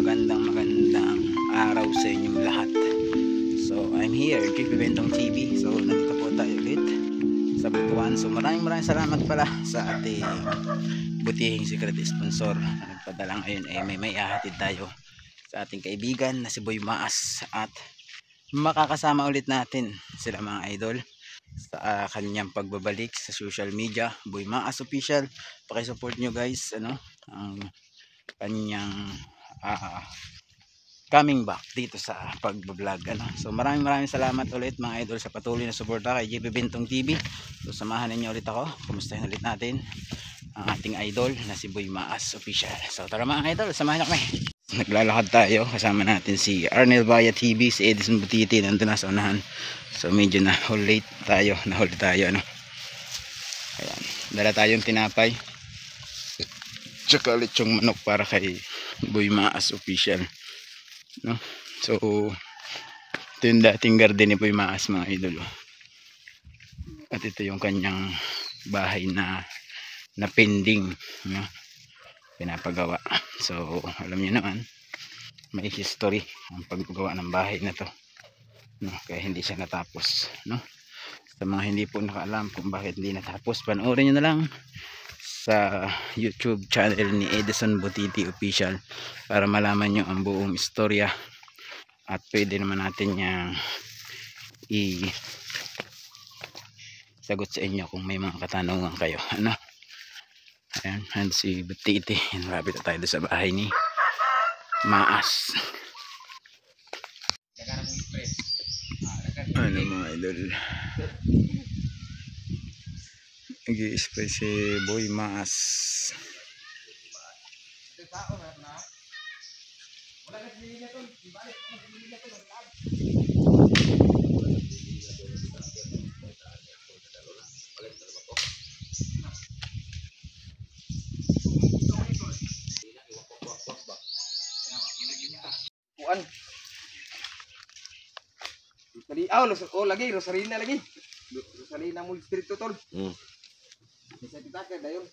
magandang araw sa inyong lahat. So I'm here, JP Bentong TV. So nandito po tayo ulit sa Butuan. So maraming salamat pala sa ating butihing secret sponsor na nagpadala ngayon. May ahatid tayo sa ating kaibigan na si Boy Maas, at makakasama ulit natin sila mga idol sa kanyang pagbabalik sa social media, Boy Maas Official. Pakisupport nyo guys, ang kanyang coming back dito sa pagbablog. So maraming salamat ulit mga idol sa patuloy na suporta kay JP Bentong TV. So samahan ninyo ulit ako, kumustahin ulit natin ang ating idol na si Boy Maas Official. So tara mga idol, samahan nyo kami. Naglalakad tayo, kasama natin si Arnel Vaya TV, si Edison Butiti, nandun na sa unahan. So medyo nahuli tayo. Ayan, dala tayong tinapay tsaka lechong manok para kay Boy Maas Official, no? So ito yung dating garden ni Boy Maas mga idol, at ito yung kanyang bahay na pending, no? Pinapagawa. So alam niyo naman, may history ang paggawa ng bahay na to, no? Kaya hindi siya natapos, no? Sa mga hindi po nakaalam kung bakit hindi natapos, panoorin nyo na lang sa YouTube channel ni Edison Butiti Official para malaman nyo ang buong istorya, at pwede naman natin yung sagot sa inyo kung may mga katanungan kayo, Ayan si Butiti. Malapit na tayo sa bahay ni Maas. Mga idol, nag-i-spray si Boy Maas. Lagi Rosarina lagi. Rosarina mo espiritu tol. Bisa dipakai dayon.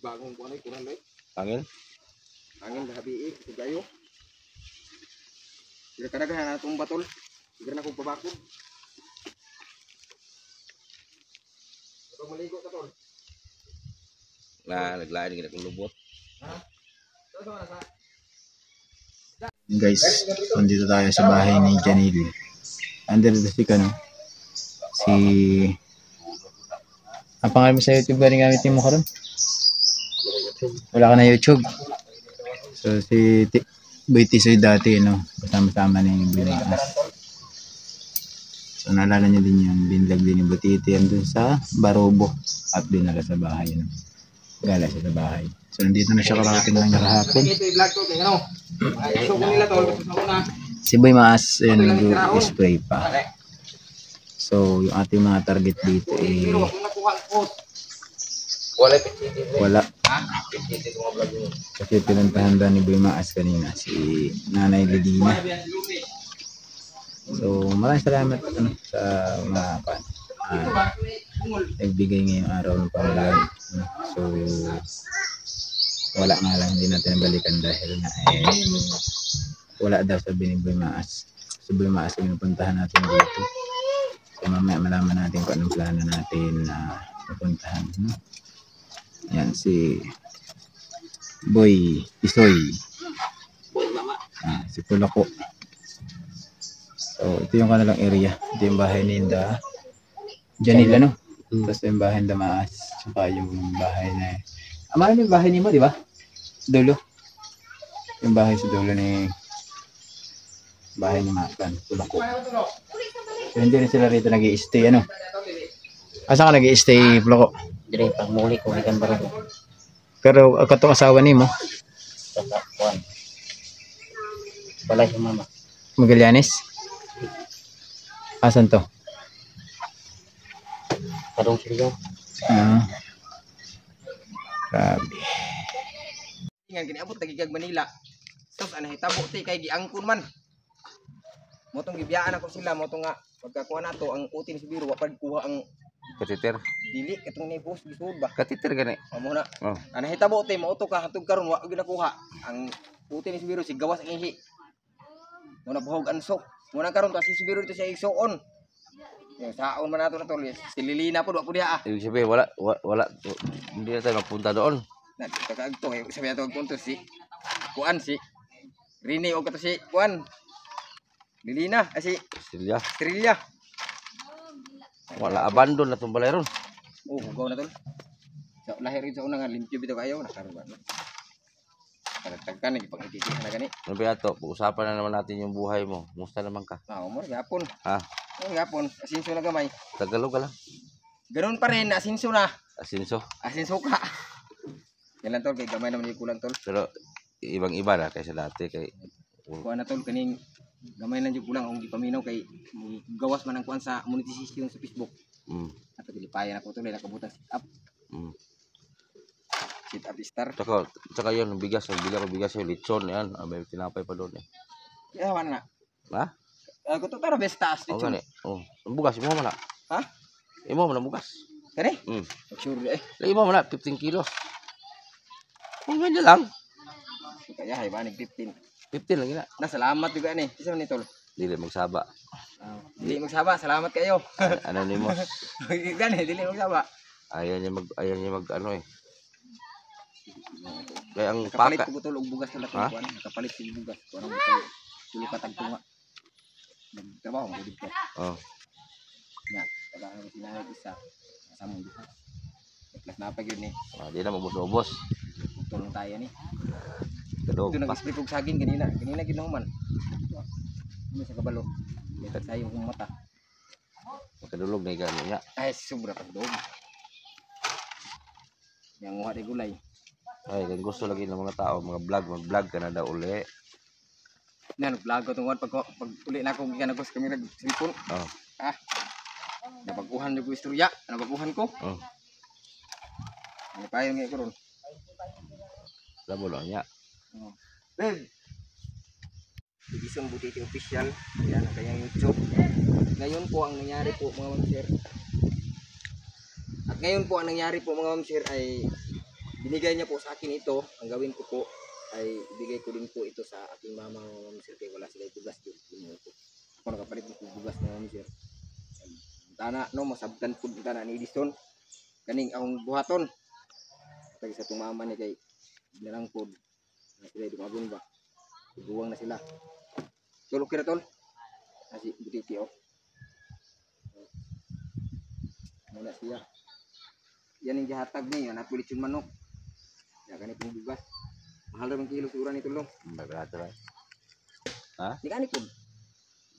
Bagong kuan ay kurang lay. Angin gabi tigayo. Dira kadaghan na tumba tol. Dira na ko pabakod. Maligo ka tol. Naglain kita kung lubot. Guys, nandito tayo sa bahay ni Janil. Andito si ang pangalan mo sa YouTube ba rin gamitin mo karon? Wala ka na YouTube. So si Boy Tisoy dati, kasama-sama ni Boy Maas. So naalala niyo din yung binlog din ni Butiti andun sa Barobo at dinala sa bahay, gala siya sa bahay. So nandito na siya karating lang kahapon. Si Boy Maas nag-spray pa. So yung ating mga target dito wala. Kasi pinuntahan daw ni Boy Maas kanina si Nanay Lidina. So maraming salamat sa mga nagbigay ngayong araw ng pamalag. So wala nga lang, hindi natin balikan dahil nga wala daw sabi ni Boy Maas. So Boy Maas yung napuntahan natin dito. So mamaya malaman natin kung anong plano natin na napuntahan. Yan si Boy Tisoy, si Pulako. So ito yung kanilang area. Ito yung bahay ni Janil, Tapos yung bahay ni Maas, saka yung bahay na mahal yung bahay ni mo, di ba? Dulo. Yung bahay sa dulo ni bahay ni Makan, Pulako. So hindi rin sila rito nag-i-stay, Asa ka nag-i-stay, Pulako? Dire pagmuli ko ikan baru. Pero katong asawa ni mo? Balay sa mama. Magallanes? Asan to? Padong Siligao. Grabe. Nga giniabot lagi kag Manila. Tapos hitabo ti kay giangkon man. Motong gibiyaan ako sila mo nga pagkakuha nato ang utin si biro wa pad kuha ang Katiter. dili katong ni boss bisud ba. Katiter gani. Amo na. Oh. Ana hitabo te mauto ka hatug karon wa gyud nakuha. Ang utin ni si biro si gawas ang ihi. Muna buhog anso. Muna karon to si biro dito siya igsuon. Yung saon man nato na to, sililina po, wa po diha ah. Ibig sabihin, wala, hindi na tayo magpunta doon. Nagkakaagto, sabi nato agpunto si Kuan, si Rini o kato si Kuan. Lilina, si Silya. Trilya. Wala, abandon na itong balay ron. Oh, hugaw na to. Sa lahir rin sa una nga, limpyo bitaw kayo, nakaroon na. Kalagtagkan, nagipang-ititihan na gani. Ano ba ito? Pag-usapan na naman natin yung buhay mo. Musta naman ka? Umar, gapon. Ha? Gapon, asinso na gamay. Tagalog ka lang. Ganun pa rin, asinso na. Asinso. Asinso ka. Yan lang tol, kay gamay naman yung kulang tol. Pero ibang-iba na kaysa dati. Kay... Kuha na tol, kaning gamay lang yung kulang. Kung gipaminaw kay gawas man ang kuhan sa monetization sa Facebook. At pilipayan ako tol, nakabutan sit up. Sit up star. Tsaka yun, bigas. Nagbili ako bigas yung lechon. Yan. May tinapay pa doon eh. Yawan na. Ha? Kuto tara bestas O dito. gani. Oh. Ang bugas, imo man na. Ha? Imo man ang bugas. Kani? Hmm. Sure eh. Imo man na, 15 kilos. Kung ganyan lang. Kaya hay banig 15. 15 lang yun. Na salamat juga ni. Isa ni tol. Dili magsaba. Dili magsaba, salamat kayo. Anonymous. Gani, dili magsaba. Ayaw niya mag ano eh. Kaya ang Kapalit paka. ko tol og bugas tol Ha? ako kuan. Kapalit sig bugas. Kuan mo tulo ka tagtunga. Nagtrabaho mo dito. Oh. Ya, trabaho ko sinahig isa. Kasama dito. Plus na pa gyud ni. Di na mabos-ubos. Tulong tayo ni. Kadog Ito pa. nag-spray kong saging ganina. Ganina ginahuman. Ano sa kabalo. May tagsayong kong mata. Makadulog na gani niya. Ay, sobra pag doon. Yang nguha di gulay. Ay, kung gusto lagi ng mga tao, mga mag-vlog ka na daw uli. Yan, vlog ko itong pag uli na akong gikan ako sa kamera cellphone. Oh. Nabaguhan niyo ko istorya. Nabaguhan ko. Oh. Ano pa yung ngayon ko ron? Labo lang niya. Babe! Division Butiti Official. Yan ang kanyang YouTube. Ngayon po ang nangyari po mga mamsir. At ngayon po ang nangyari po mga mamsir ay binigay niya po sa akin ito. Ang gawin ko po ay ibigay ko din po ito sa aking mama mga mamsir. Kaya wala sila bugas doon. Ako nakapalit ko bugas mga mamsir. Tana no, masabtan po tana ni Edison. Kaning akong buhaton. Pag sa tumama ni kay nilang po. Sila dumagun ba? Buwang na sila. Tulog kira tol. Kasi butiti oh. Muna siya. Yan yung gihatag niya. Napulit yung manok. Ya ganit yung bugas. Mahal naman kilo siguro nito long. Barato lang. Ha? Di ganit po.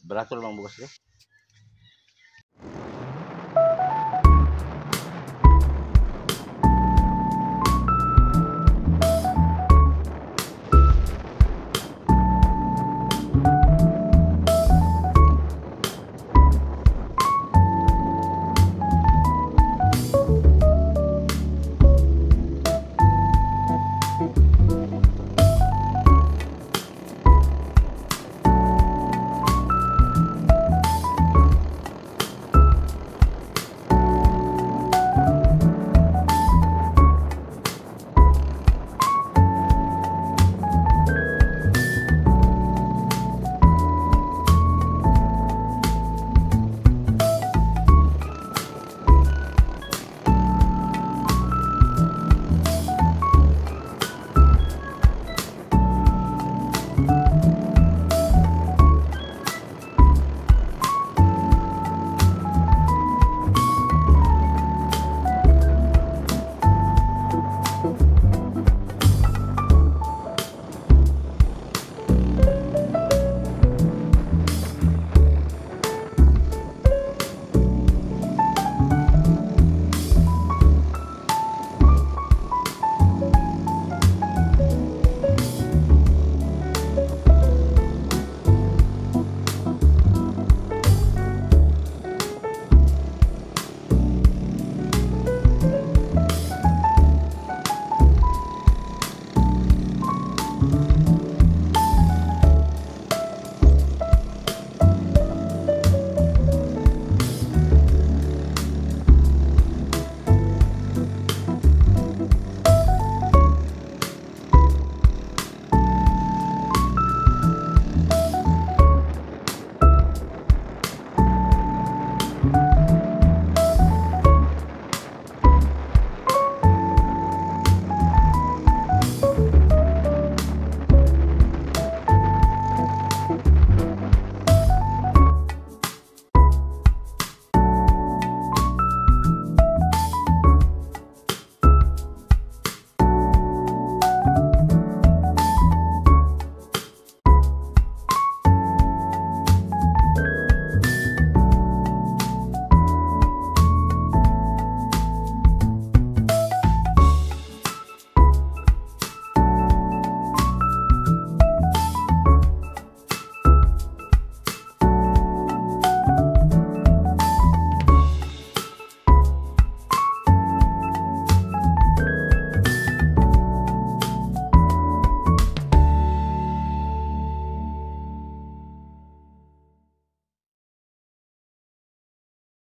Barato lang bukas niya.